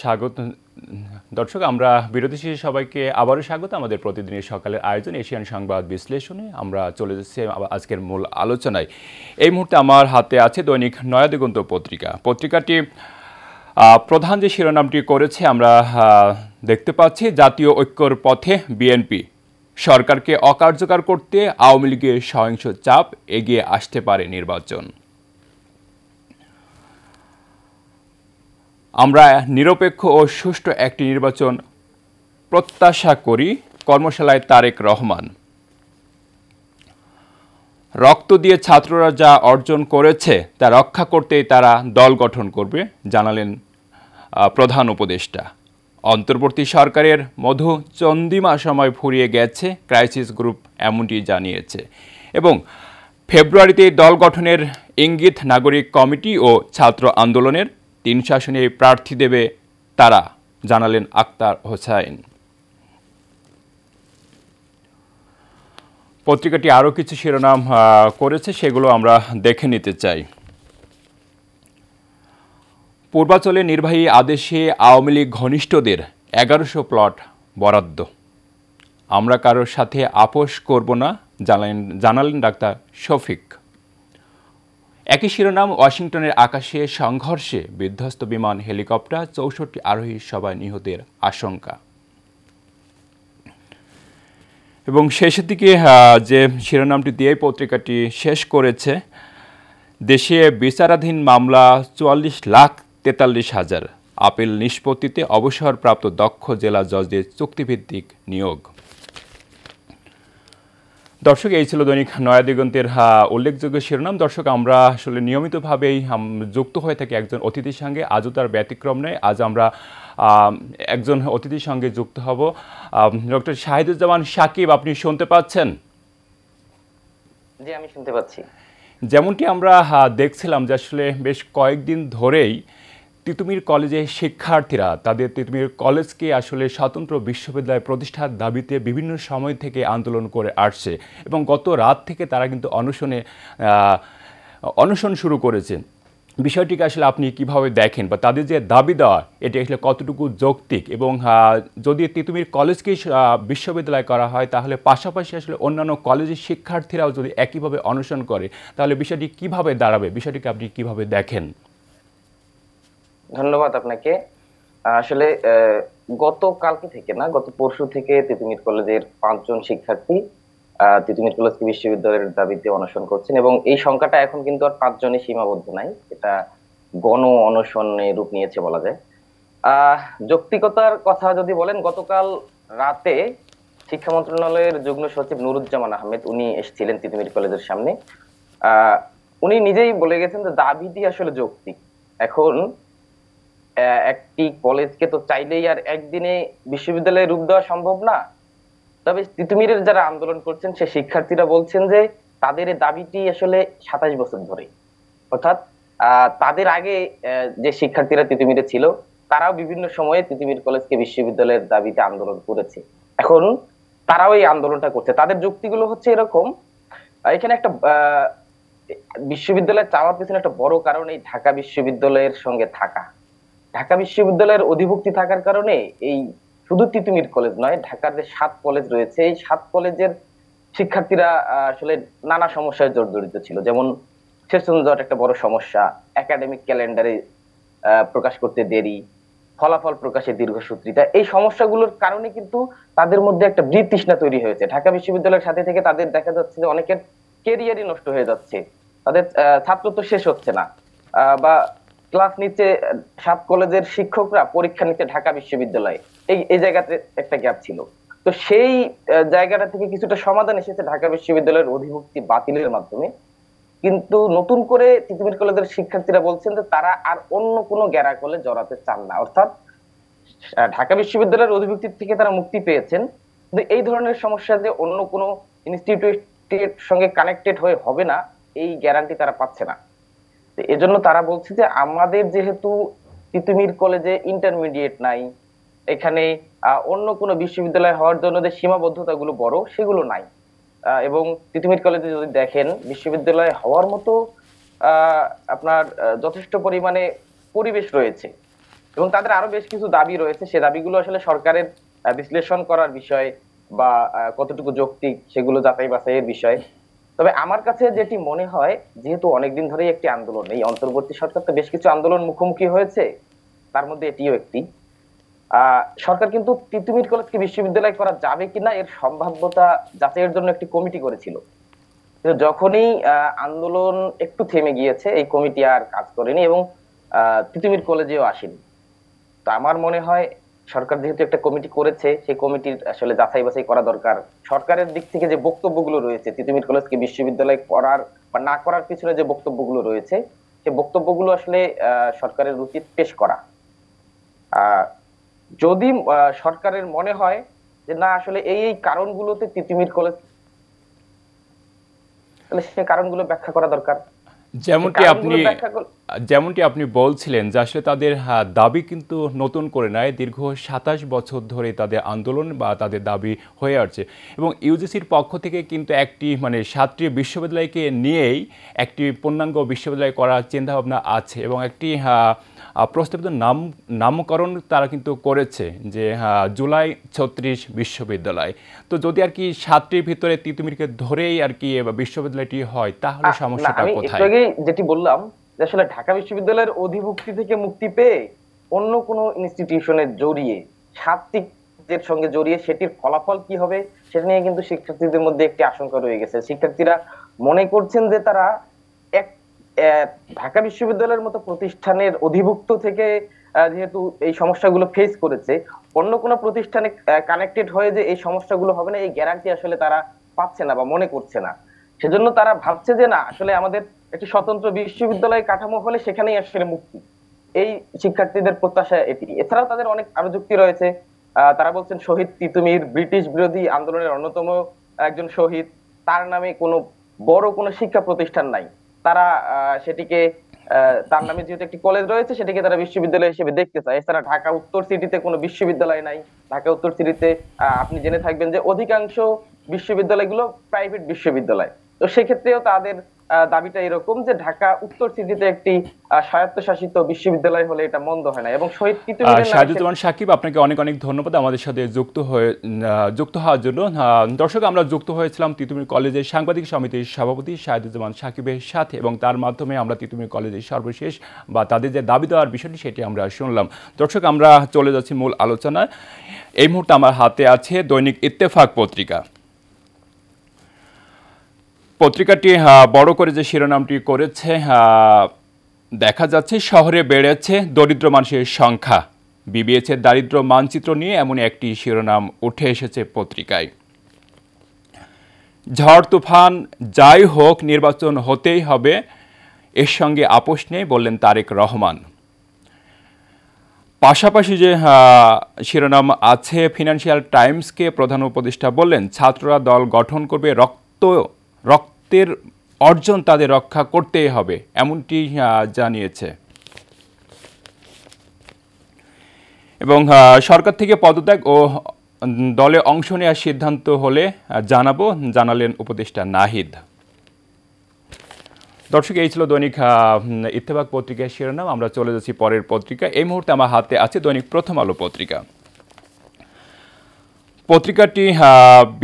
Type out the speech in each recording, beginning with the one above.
স্বাগত দর্শক, আমরা বিরতি শেষে সবাইকে আবারও স্বাগত আমাদের প্রতিদিনের সকালের আয়োজন এশিয়ান সংবাদ বিশ্লেষণে। আমরা চলে যাচ্ছি আজকের মূল আলোচনায়। এই মুহূর্তে আমার হাতে আছে দৈনিক নয়াদিগন্ত পত্রিকাটি প্রধান যে শিরোনামটি করেছে আমরা দেখতে পাচ্ছি, জাতীয় ঐক্যর পথে বিএনপি, সরকারকে অকার্যকর করতে আওয়ামী লীগের সহিংস চাপ, এগিয়ে আসতে পারে নির্বাচন। আমরা নিরপেক্ষ ও সুষ্ঠু একটি নির্বাচন প্রত্যাশা করি, কর্মশালায় তারেক রহমান। রক্ত দিয়ে ছাত্ররা যা অর্জন করেছে তা রক্ষা করতেই তারা দল গঠন করবে, জানালেন প্রধান উপদেষ্টা। অন্তর্বর্তী সরকারের মধু চন্দিমা সময় ফুরিয়ে গেছে, ক্রাইসিস গ্রুপ এমনটি জানিয়েছে। এবং ফেব্রুয়ারিতে দল গঠনের ইঙ্গিত নাগরিক কমিটি ও ছাত্র আন্দোলনের, 3 আসনে প্রার্থী দেবে তারা, জানালেন আক্তার হোসাইন। পত্রিকাটি আরও কিছু শিরোনাম করেছে, সেগুলো আমরা দেখে নিতে চাই। পূর্বাঞ্চলে নির্বাহী আদেশে আওয়ামী লীগ ঘনিষ্ঠদের 1100 প্লট বরাদ্দ। আমরা কারোর সাথে আপোষ করব না, জানালেন ডাক্তার শফিক। একই শিরোনাম, ওয়াশিংটনের আকাশে সংঘর্ষে বিধ্বস্ত বিমান, হেলিকপ্টার, 64 আরোহী সবাই নিহতের আশঙ্কা। এবং শেষের দিকে যে শিরোনামটি দিয়ে পত্রিকাটি শেষ করেছে, দেশে বিচারাধীন মামলা 44,43,000, আপিল নিষ্পত্তিতে অবসরপ্রাপ্ত দক্ষ জেলা জজদের চুক্তিভিত্তিক নিয়োগ। দর্শক, এই ছিল দৈনিক নয়াদিগন্তের উল্লেখযোগ্য শিরোনাম। দর্শক, আমরা আসলে নিয়মিতভাবেই যুক্ত হয়ে থাকি একজন অতিথির সঙ্গে। আজও তার ব্যতিক্রম নেই। আজ আমরা একজন অতিথির সঙ্গে যুক্ত হব। ডক্টর শাহিদুজ্জামান সাকিব, আপনি শুনতে পাচ্ছেন? জি, আমি শুনতে পাচ্ছি। যেমনটি আমরা দেখছিলাম যে আসলে বেশ কয়েকদিন ধরেই তিতুমির কলেজের শিক্ষার্থীরা তাদের তিতুমির কলেজকে আসলে স্বতন্ত্র বিশ্ববিদ্যালয় প্রতিষ্ঠার দাবিতে বিভিন্ন সময় থেকে আন্দোলন করে আসছে এবং গত রাত থেকে তারা কিন্তু অনশন শুরু করেছে। বিষয়টিকে আসলে আপনি কিভাবে দেখেন, বা তাদের যে দাবি দেওয়া এটি আসলে কতটুকু যৌক্তিক, এবং যদি তিতুমির কলেজকে বিশ্ববিদ্যালয় করা হয় তাহলে পাশাপাশি আসলে অন্যান্য কলেজের শিক্ষার্থীরাও যদি একইভাবে অনশন করে তাহলে বিষয়টি কিভাবে দাঁড়াবে? বিষয়টিকে আপনি কিভাবে দেখেন? ধন্যবাদ আপনাকে। আসলে গতকালকে থেকে না, গত পরশু থেকে তিতুমির কলেজের 5 জন শিক্ষার্থী তিতুমির কলেজকে বিশ্ববিদ্যালয়ের দাবিতে অনশন করছেন, এবং এই সংখ্যাটা এখন কিন্তু আর 5 জনে সীমাবদ্ধ নাই, এটা গণ অনশনে রূপ নিয়েছে বলা যায়। যৌক্তিকতার কথা যদি বলেন, গতকাল রাতে শিক্ষা মন্ত্রণালয়ের যুগ্ম সচিব নুরুজ্জামান আহমেদ উনি এসেছিলেন তিতুমির কলেজের সামনে। উনি নিজেই বলে গেছেন যে দাবিটি আসলে যৌক্তিক। এখন একটি কলেজকে তো চাইলেই আর একদিনে বিশ্ববিদ্যালয়ে রূপ দেওয়া সম্ভব না। তবে তিতুমিরের যারা আন্দোলন করছেন সে শিক্ষার্থীরা বলছেন যে তাদের এই দাবিটি আসলে 27 বছর ধরে, অর্থাৎ তাদের আগে যে শিক্ষার্থীরা তিতুমিরে ছিল তারাও বিভিন্ন সময়ে তিতুমির কলেজকে বিশ্ববিদ্যালয়ের দাবিতে আন্দোলন করেছে। এখন তারাও এই আন্দোলনটা করছে। তাদের যুক্তিগুলো হচ্ছে এরকম, এখানে একটা বিশ্ববিদ্যালয় চাওয়ার পেছনে একটা বড় কারণ এই ঢাকা বিশ্ববিদ্যালয়ের সঙ্গে থাকা। ঢাকা বিশ্ববিদ্যালয়ের অধিভুক্তি থাকার কারণে এই শুধু তিতুমির কলেজ নয়, ঢাকার যে 7 কলেজ রয়েছে এই 7 কলেজের শিক্ষার্থীরা আসলে নানা সমস্যায় জর্জরিত ছিল। যেমন সেশন জট একটা বড় সমস্যা, একাডেমিক ক্যালেন্ডারে প্রকাশ করতে দেরি, ফলাফল প্রকাশে দীর্ঘসূত্রিতা। এই সমস্যাগুলোর কারণে কিন্তু তাদের মধ্যে একটা বিতৃষ্ণা তৈরি হয়েছে। ঢাকা বিশ্ববিদ্যালয়ের সাথে থেকে তাদের দেখা যাচ্ছে যে অনেকের কেরিয়ারই নষ্ট হয়ে যাচ্ছে, তাদের ছাত্রত্ব শেষ হচ্ছে না, বা ক্লাস নিচ্ছে 7 কলেজের শিক্ষকরা, পরীক্ষা নিচ্ছে ঢাকা বিশ্ববিদ্যালয়ে। এই জায়গাতে একটা গ্যাপ ছিল। তো সেই জায়গাটা থেকে কিছুটা সমাধান এসেছে ঢাকা বিশ্ববিদ্যালয়ের অধিভুক্তি বাতিলের মাধ্যমে। কিন্তু নতুন করে তিতুমির কলেজের শিক্ষার্থীরা বলছেন যে তারা আর অন্য কোনো গ্যারাকলে জড়াতে চান না, অর্থাৎ ঢাকা বিশ্ববিদ্যালয়ের অধিভুক্তির থেকে তারা মুক্তি পেয়েছেন, কিন্তু এই ধরনের সমস্যা যে অন্য কোনো ইনস্টিটিউটের সঙ্গে কানেক্টেড হয়ে হবে না এই গ্যারান্টি তারা পাচ্ছে না। এজন্য তারা বলছে যে আমাদের যেহেতু তিতুমির কলেজে ইন্টারমিডিয়েট নাই, এখানে অন্য কোনো বিশ্ববিদ্যালয় হওয়ার জন্য যে সীমাবদ্ধতাগুলো বড় সেগুলো নাই, এবং তিতুমির কলেজে যদি দেখেন বিশ্ববিদ্যালয় হওয়ার মতো আপনার যথেষ্ট পরিমাণে পরিবেশ রয়েছে। এবং তাদের আরো বেশ কিছু দাবি রয়েছে, সে দাবিগুলো আসলে সরকারের বিশ্লেষণ করার বিষয় বা কতটুকু যৌক্তিক সেগুলো যাচাই বাছাইয়ের বিষয়। তবে আমার কাছে যেটি মনে হয়, যেহেতু অনেকদিন ধরেই একটি আন্দোলন, এই অন্তর্বর্তী সরকার তো বেশ কিছু আন্দোলন মুখোমুখি হয়েছে, তার মধ্যে এটিও একটি। সরকার কিন্তু তিতুমির কলেজকে বিশ্ববিদ্যালয় করা যাবে কিনা এর সম্ভাব্যতা যাচাইয়ের জন্য একটি কমিটি করেছিল। কিন্তু যখনই আন্দোলন একটু থেমে গিয়েছে, এই কমিটি আর কাজ করেনি এবং তিতুমির কলেজেও আসেনি। তো আমার মনে হয় সরকার যেহেতু একটা কমিটি করেছে, সেই কমিটির আসলে যাচাই বাছাই করা দরকার। সরকারের দিক থেকে যে বক্তব্যগুলো রয়েছে তিতুমির কলেজকে বিশ্ববিদ্যালয় করার বা না করার পিছনে যে বক্তব্যগুলো রয়েছে, সেই বক্তব্যগুলো আসলে সরকারের উচিত পেশ করা। আহ যদি সরকারের মনে হয় যে না আসলে এই এই কারণগুলোতে তিতুমির কলেজ, তাহলে সে কারণগুলো ব্যাখ্যা করা দরকার। সেই যেমনটি আপনি কারণগুলো ব্যাখ্যা যেমনটি আপনি বলছিলেন যে আসলে তাদের দাবি কিন্তু নতুন করে নয়, দীর্ঘ ২৭ বছর ধরে তাদের আন্দোলন বা তাদের দাবি হয়ে আসছে। এবং ইউজিসির পক্ষ থেকে কিন্তু একটি মানে ৭টি বিশ্ববিদ্যালয়কে নিয়েই একটি পূর্ণাঙ্গ বিশ্ববিদ্যালয় করার চিন্তাভাবনা আছে এবং একটি প্রস্তাবিত নামকরণ তারা কিন্তু করেছে যে জুলাই ৩৬ বিশ্ববিদ্যালয়। তো যদি আর কি ৭টির ভিতরে তিতুমিরকে ধরেই আর কি বিশ্ববিদ্যালয়টি হয় তাহলে সমস্যাটা আমি একটু কোথায়? আগে যেটি বললাম যে আসলে ঢাকা বিশ্ববিদ্যালয়ের অধিভুক্তি থেকে মুক্তি পেয়ে অন্য কোনো ইনস্টিটিউশনে জড়িয়ে, সাবজেক্টের সঙ্গে জড়িয়ে সেটির ফলাফল কি হবে সেটা নিয়ে কিন্তু শিক্ষার্থীদের মধ্যে একটি আশঙ্কা রয়ে গেছে। শিক্ষার্থীরা মনে করছেন যে তারা এক ঢাকা বিশ্ববিদ্যালয়ের মতো প্রতিষ্ঠানের অধিভুক্ত থেকে যেহেতু এই সমস্যাগুলো ফেস করেছে, অন্য কোনো প্রতিষ্ঠানে কানেক্টেড হয়ে যে এই সমস্যাগুলো হবে না এই গ্যারান্টি আসলে তারা পাচ্ছে না বা মনে করছে না। সেজন্য তারা ভাবছে যে না আসলে আমাদের একটি স্বতন্ত্র বিশ্ববিদ্যালয় কাঠামো হলে সেখানেই আসলে মুক্তি। এই শিক্ষার্থীদের প্রত্যাশা এটি। এছাড়াও তাদের অনেক আরো যুক্তি রয়েছে। তারা বলছেন শহীদ তিতুমির ব্রিটিশ বিরোধী আন্দোলনের অন্যতম একজন শহীদ, তার নামে কোনো বড় কোনো শিক্ষা প্রতিষ্ঠান নাই। তারা সেটিকে তার নামে যেহেতু একটি কলেজ রয়েছে সেটিকে তারা বিশ্ববিদ্যালয় হিসেবে দেখতে চায়। এছাড়া ঢাকা উত্তর সিটিতে কোনো বিশ্ববিদ্যালয় নাই। ঢাকা উত্তর সিটিতে আপনি জেনে থাকবেন যে অধিকাংশ বিশ্ববিদ্যালয়গুলো প্রাইভেট বিশ্ববিদ্যালয়। তো সেক্ষেত্রেও তাদের দাবিটা এরকম যে ঢাকা উত্তর সিটিতে একটি স্বায়ত্তশাসিত বিশ্ববিদ্যালয় হলে এটা মন্দ হয় না এবং শহীদ তিতুমিরের নামে শাহিদুজ্জামান সাকিব, আপনাকে অনেক অনেক ধন্যবাদ আমাদের সাথে যুক্ত হওয়ার জন্য। দর্শক, আমরা যুক্ত হয়েছিলাম তিতুমির কলেজের সাংবাদিক সমিতির সভাপতি শাহিদুজ্জামান সাকিবের সাথে এবং তার মাধ্যমে আমরা তিতুমির কলেজের সর্বশেষ বা তাদের যে দাবি দেওয়ার বিষয়টি সেটি আমরা শুনলাম। দর্শক, আমরা চলে যাচ্ছি মূল আলোচনায়। এই মুহূর্তে আমার হাতে আছে দৈনিক ইত্তেফাক পত্রিকা। পত্রিকাটি বড় করে যে শিরোনামটি করেছে, দেখা যাচ্ছে শহরে বেড়েছে দরিদ্র মানুষের সংখ্যা, বিবিএসের দারিদ্র মানচিত্র নিয়ে এমন একটি শিরোনাম উঠে এসেছে পত্রিকায়। ঝড় তুফান যাই হোক নির্বাচন হতেই হবে, এর সঙ্গে আপোষ নেই বললেন তারেক রহমান। পাশাপাশি যে শিরোনাম আছে, ফিনান্সিয়াল টাইমসকে প্রধান উপদেষ্টা বললেন ছাত্ররা দল গঠন করবে, রক্তের অর্জন তাদের রক্ষা করতেই হবে, এমনটি জানিয়েছে। এবং সরকার থেকে পদত্যাগ ও দলে অংশ নেওয়ার সিদ্ধান্ত হলে জানালেন উপদেষ্টা নাহিদ। দর্শক, এই ছিল দৈনিক ইত্তেফাক পত্রিকার শিরোনাম। আমরা চলে যাচ্ছি পরের পত্রিকা। এই মুহূর্তে আমার হাতে আছে দৈনিক প্রথম আলো পত্রিকা। পত্রিকাটি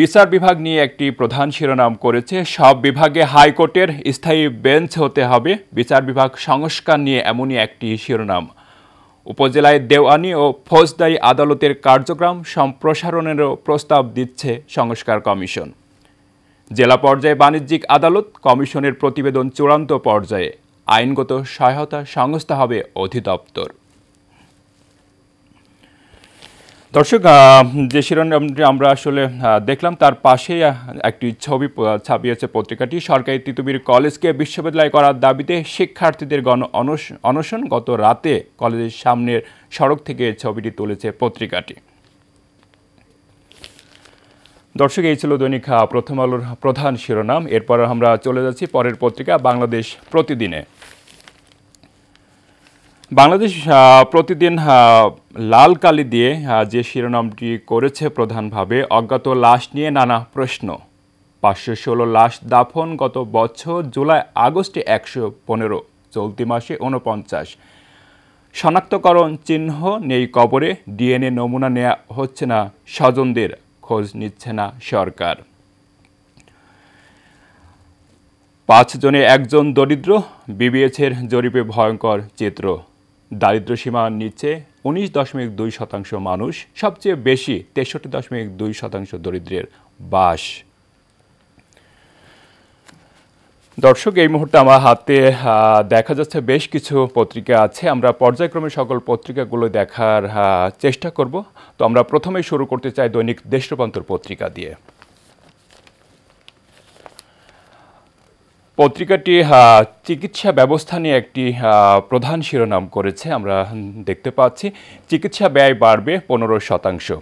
বিচার বিভাগ নিয়ে একটি প্রধান শিরোনাম করেছে, সব বিভাগে হাইকোর্টের স্থায়ী বেঞ্চ হতে হবে, বিচার বিভাগ সংস্কার নিয়ে এমনই একটি শিরোনাম। উপজেলায় দেওয়ানি ও ফৌজদারি আদালতের কার্যক্রম সম্প্রসারণেরও প্রস্তাব দিচ্ছে সংস্কার কমিশন। জেলা পর্যায়ে বাণিজ্যিক আদালত কমিশনের প্রতিবেদন চূড়ান্ত পর্যায়ে, আইনগত সহায়তা সংস্থা হবে অধিদপ্তর। দর্শক, যে শিরোনামটি আমরা আসলে দেখলাম তার পাশে একটি ছবি ছাপিয়েছে পত্রিকাটি। সরকারি তিতুমির কলেজকে বিশ্ববিদ্যালয় করার দাবিতে শিক্ষার্থীদের অনশন, গত রাতে কলেজের সামনের সড়ক থেকে ছবিটি তুলেছে পত্রিকাটি। দর্শক, এই ছিল দৈনিক প্রথম আলোর প্রধান শিরোনাম। এরপর আমরা চলে যাচ্ছি পরের পত্রিকা বাংলাদেশ প্রতিদিনে। বাংলাদেশ প্রতিদিন লাল কালি দিয়ে যে শিরোনামটি করেছে প্রধানভাবে, অজ্ঞাত লাশ নিয়ে নানা প্রশ্ন, 516 লাশ দাফন, গত বছর জুলাই আগস্টে 115, চলতি মাসে 49। শনাক্তকরণ চিহ্ন নেই কবরে, ডিএনএ নমুনা নেওয়া হচ্ছে না স্বজনদের, খোঁজ নিচ্ছে না সরকার। 5 জনে 1 জন দরিদ্র, বিবিএসের জরিপে ভয়ঙ্কর চিত্র। দারিদ্র্য সীমার নিচে 19.2% মানুষ, সবচেয়ে বেশি 63.2% দরিদ্রের বাস। দর্শক, এই মুহূর্তে আমার হাতে দেখা যাচ্ছে বেশ কিছু পত্রিকা আছে। আমরা পর্যায়ক্রমে সকল পত্রিকাগুলো দেখার চেষ্টা করব। তো আমরা প্রথমেই শুরু করতে চাই দৈনিক দেশ রূপান্তর পত্রিকা দিয়ে। পত্রিকাটি চিকিৎসা ব্যবস্থা নিয়ে একটি প্রধান শিরোনাম করেছে। আমরা দেখতে পাচ্ছি চিকিৎসা ব্যয় বাড়বে 15%।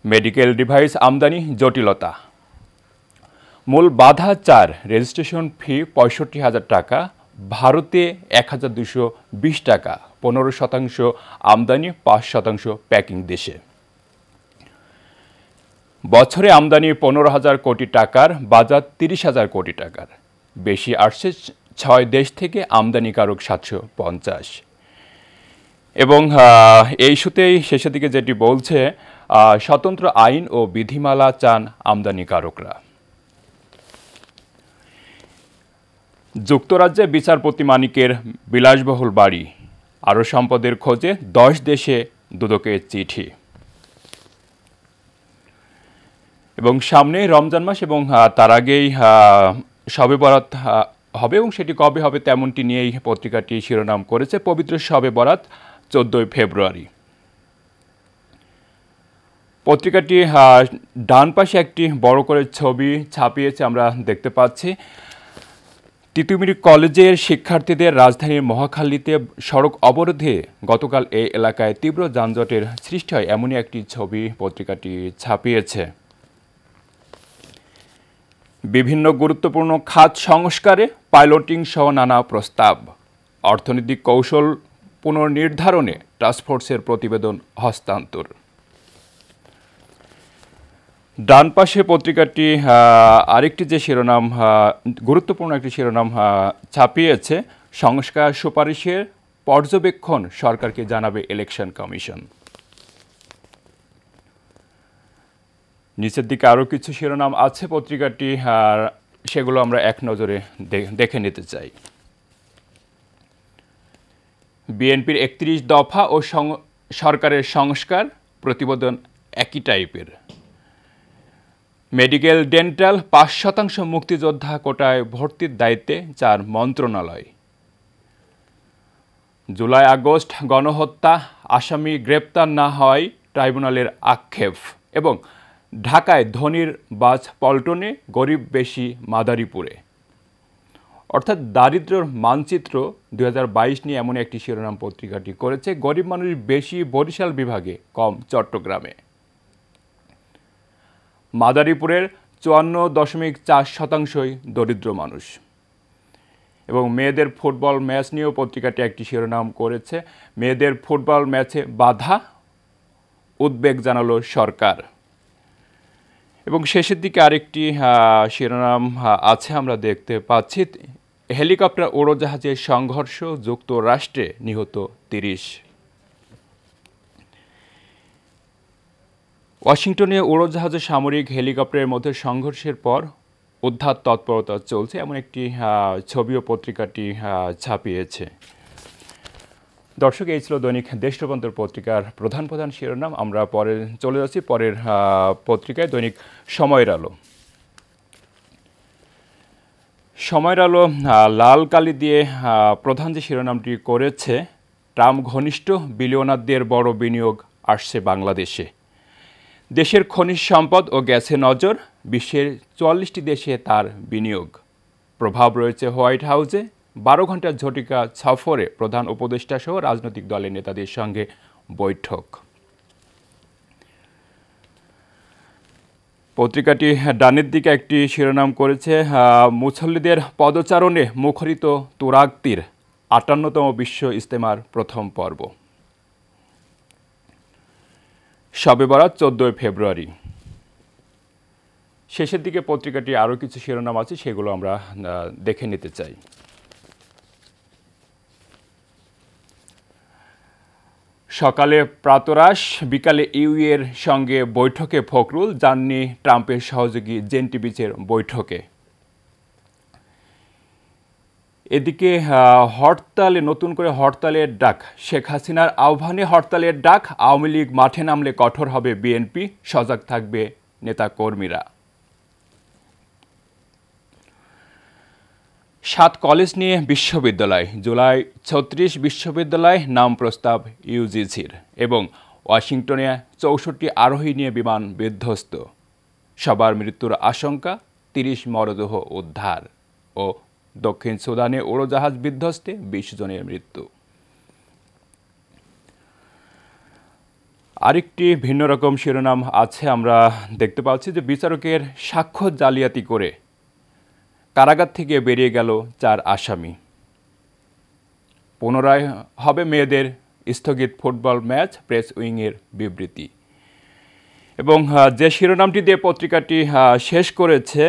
মেডিকেল ডিভাইস আমদানি জটিলতা। মূল বাধা 4, রেজিস্ট্রেশন ফি 65,000 টাকা, ভারতে 1,220 টাকা, 15% আমদানি, 5% প্যাকিং দেশে। বছরে আমদানি 15,000 কোটি টাকার, বাজার 30,000 কোটি টাকার। বেশি আসছে 6 দেশ থেকে, আমদানিকারক 750। এবং এই ইস্যুতেই শেষের দিকে যেটি বলছে, স্বতন্ত্র আইন ও বিধিমালা চান আমদানিকারকরা। যুক্তরাজ্যে বিচারপতি মানিকের বিলাসবহুল বাড়ি, আরও সম্পদের খোঁজে 10 দেশে দুদকের চিঠি। এবং সামনে রমজান মাস এবং তার আগেই শবে বরাত হবে, এবং সেটি কবে হবে তেমনটি নিয়েই পত্রিকাটি শিরোনাম করেছে। পবিত্র শবে বরাত 14 ফেব্রুয়ারি। পত্রিকাটি ডান পাশে একটি বড় করে ছবি ছাপিয়েছে, আমরা দেখতে পাচ্ছি তিতুমির কলেজের শিক্ষার্থীদের রাজধানীর মহাখালীতে সড়ক অবরোধে গতকাল এই এলাকায় তীব্র যানজটের সৃষ্টি হয়, এমনই একটি ছবি পত্রিকাটি ছাপিয়েছে। বিভিন্ন গুরুত্বপূর্ণ খাত সংস্কারে পাইলটিং সহ নানা প্রস্তাব। অর্থনৈতিক কৌশল পুনর্নির্ধারণে টাস্কফোর্সের প্রতিবেদন হস্তান্তর। ডান পাশে পত্রিকাটি আরেকটি যে শিরোনাম, গুরুত্বপূর্ণ একটি শিরোনাম ছাপিয়েছে, সংস্কার সুপারিশের পর্যবেক্ষণ সরকারকে জানাবে ইলেকশন কমিশন। নিচের দিকে আরও কিছু শিরোনাম আছে পত্রিকাটি, সেগুলো আমরা এক নজরে দেখে নিতে চাই। বিএনপির 31 দফা ও সরকারের সংস্কার প্রতিবেদন একই টাইপের। মেডিকেল ডেন্টাল 5% মুক্তিযোদ্ধা কোটায় ভর্তির দায়িত্বে 4 মন্ত্রণালয়। জুলাই আগস্ট গণহত্যা, আসামি গ্রেপ্তার না হয় ট্রাইব্যুনালের আক্ষেপ। এবং ঢাকায় ধনীর বাস পল্টনে, গরিব বেশি মাদারীপুরে। অর্থাৎ দারিদ্র্যের মানচিত্র 2022 নিয়ে এমন একটি শিরোনাম পত্রিকাটি করেছে। গরিব মানুষ বেশি বরিশাল বিভাগে, কম চট্টগ্রামে। মাদারীপুরের 54.4%ই দরিদ্র মানুষ। এবং মেয়েদের ফুটবল ম্যাচ নিয়েও পত্রিকাটি একটি শিরোনাম করেছে। মেয়েদের ফুটবল ম্যাচে বাধা, উদ্বেগ জানালো সরকার। এবং শেষের দিকে আরেকটি শিরোনাম আছে, আমরা দেখতে পাচ্ছি হেলিকপ্টার উড়োজাহাজের সংঘর্ষ, যুক্তরাষ্ট্রে নিহত 30। ওয়াশিংটনে উড়োজাহাজে সামরিক হেলিকপ্টারের মধ্যে সংঘর্ষের পর উদ্ধার তৎপরতা চলছে, এমন একটি ছবিও পত্রিকাটি ছাপিয়েছে। দর্শক, এই ছিল দৈনিক দেশ রূপান্তর পত্রিকার প্রধান প্রধান শিরোনাম। আমরা পরে চলে যাচ্ছি পরের পত্রিকায়, দৈনিক সময়ের আলো। সময়ের আলো লাল কালি দিয়ে প্রধান যে শিরোনামটি করেছে, ট্রাম্প ঘনিষ্ঠ বিলিয়নারদের বড় বিনিয়োগ আসছে বাংলাদেশে। দেশের খনিজ সম্পদ ও গ্যাসে নজর, বিশ্বের 44টি দেশে তার বিনিয়োগ। প্রভাব রয়েছে হোয়াইট হাউসে, 12 ঘন্টার ঝটিকা সফরে প্রধান উপদেষ্টা সহ রাজনৈতিক দলের নেতাদের সঙ্গে বৈঠক। পত্রিকাটি ডানের দিকে একটি শিরোনাম করেছে, মুসল্লিদের পদচারণে মুখরিত তুরাগতীর, 58তম বিশ্ব ইজতেমার প্রথম পর্ব। শবে বরাত 14 ফেব্রুয়ারি। শেষের দিকে পত্রিকাটি আরও কিছু শিরোনাম আছে, সেগুলো আমরা দেখে নিতে চাই। সকালে প্রাতরাশ, বিকালে ইউএর সঙ্গে বৈঠকে ফখরুল, যাননি ট্রাম্পের সহযোগী জেন্টিবিচের বৈঠকে। এদিকে হরতালে নতুন করে হরতালের ডাক, শেখ হাসিনার আহ্বানে হরতালের ডাক, আওয়ামী লীগ মাঠে নামলে কঠোর হবে বিএনপি, সজাগ থাকবে নেতাকর্মীরা। 7 কলেজ নিয়ে বিশ্ববিদ্যালয়, জুলাই 36 বিশ্ববিদ্যালয় নাম প্রস্তাব ইউজিসির, এবং ওয়াশিংটনে 64 আরোহী নিয়ে বিমান বিধ্বস্ত, সবার মৃত্যুর আশঙ্কা, 30 মরদেহ উদ্ধার, ও দক্ষিণ সুদানে উড়োজাহাজ বিধ্বস্তে 20 জনের মৃত্যু। আরেকটি ভিন্ন রকম শিরোনাম আছে, আমরা দেখতে পাচ্ছি যে বিচারকের সাক্ষ্য জালিয়াতি করে কারাগার থেকে বেরিয়ে গেল 4 আসামি। পুনরায় হবে মেয়েদের স্থগিত ফুটবল ম্যাচ, প্রেস উইংয়ের বিবৃতি। এবং যে শিরোনামটি দিয়ে পত্রিকাটি শেষ করেছে,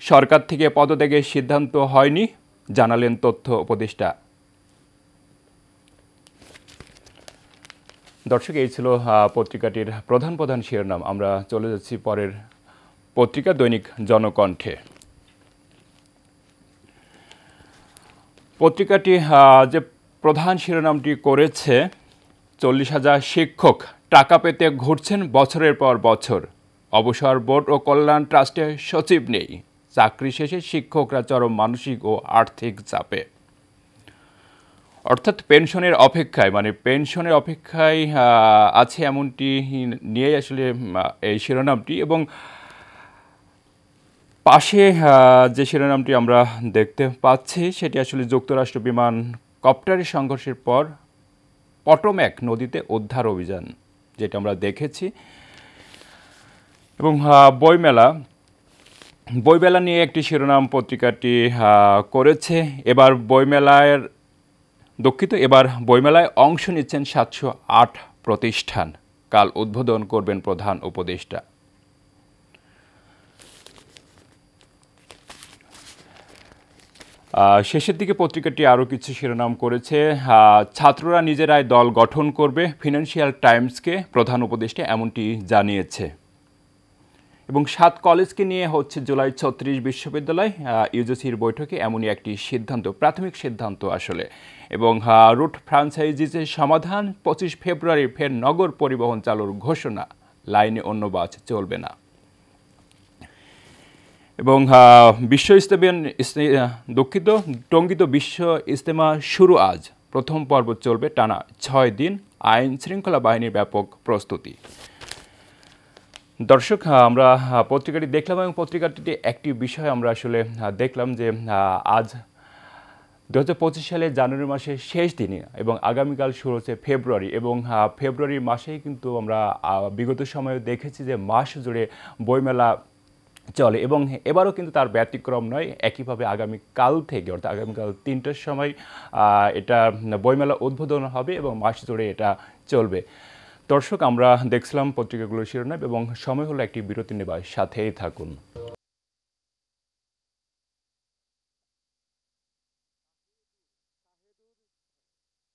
সরকার থেকে পদত্যাগের সিদ্ধান্ত হয়নি, জানালেন তথ্য উপদেষ্টা। দর্শক, এই ছিল পত্রিকাটির প্রধান প্রধান শিরোনাম। আমরা চলে যাচ্ছি পরের পত্রিকা দৈনিক জনকণ্ঠে। পত্রিকাটি যে প্রধান শিরোনামটি করেছে, 40,000 শিক্ষক টাকা পেতে ঘুরছেন বছরের পর বছর, অবসর বোর্ড ও কল্যাণ ট্রাস্টের সচিব নেই, চাকরি শেষে শিক্ষকরা চরম মানসিক ও আর্থিক চাপে। অর্থাৎ পেনশনের অপেক্ষায়, পেনশনের অপেক্ষায় আছে, এমনটি নিয়েই আসলে এই শিরোনামটি। এবং পাশে যে শিরোনামটি আমরা দেখতে পাচ্ছি, সেটি আসলে যুক্তরাষ্ট্র বিমান কপ্টারের সংঘর্ষের পর পটোম্যাক নদীতে উদ্ধার অভিযান, যেটা আমরা দেখেছি। এবং বইমেলা নিয়ে একটি শিরোনাম পত্রিকাটি করেছে। এবার বইমেলায় অংশ নিচ্ছেন 708 প্রতিষ্ঠান, কাল উদ্বোধন করবেন প্রধান উপদেষ্টা। শেষের দিকে পত্রিকাটি আরও কিছু শিরোনাম করেছে। ছাত্ররা নিজেরাই দল গঠন করবে, ফিনান্সিয়াল টাইমসকে প্রধান উপদেষ্টা এমনটি জানিয়েছে। এবং 7 কলেজকে নিয়ে হচ্ছে জুলাই 36 বিশ্ববিদ্যালয়, ইউজিসির বৈঠকে এমনই একটি সিদ্ধান্ত, প্রাথমিক সিদ্ধান্ত আসলে। এবং রুট ফ্রাঞ্চাইজিসের সমাধান, 25 ফেব্রুয়ারি ফের নগর পরিবহন চালুর ঘোষণা, লাইনে অন্য বাস চলবে না। এবং টঙ্গীত বিশ্ব ইজতেমা শুরু আজ, প্রথম পর্ব চলবে টানা 6 দিন, আইন শৃঙ্খলা বাহিনীর ব্যাপক প্রস্তুতি। দর্শক, আমরা পত্রিকাটি দেখলাম, এবং পত্রিকাটিতে একটি বিষয় আমরা আসলে দেখলাম যে আজ 2025 সালে জানুয়ারি মাসের শেষ দিনে, এবং আগামীকাল শুরু হচ্ছে ফেব্রুয়ারি। এবং ফেব্রুয়ারি মাসেই কিন্তু আমরা বিগত সময়ে দেখেছি যে মাস জুড়ে বইমেলা চলে, এবং এবারও কিন্তু তার ব্যতিক্রম নয়। একইভাবে আগামীকাল থেকে, অর্থাৎ আগামীকাল 3টার সময় এটা বইমেলা উদ্বোধন হবে, এবং মাস জুড়ে এটা চলবে। দর্শক, আমরা দেখছিলাম পত্রিকাগুলোর শিরোনাম, এবং সময় হলো একটি বিরতি নেবার, সাথেই থাকুন।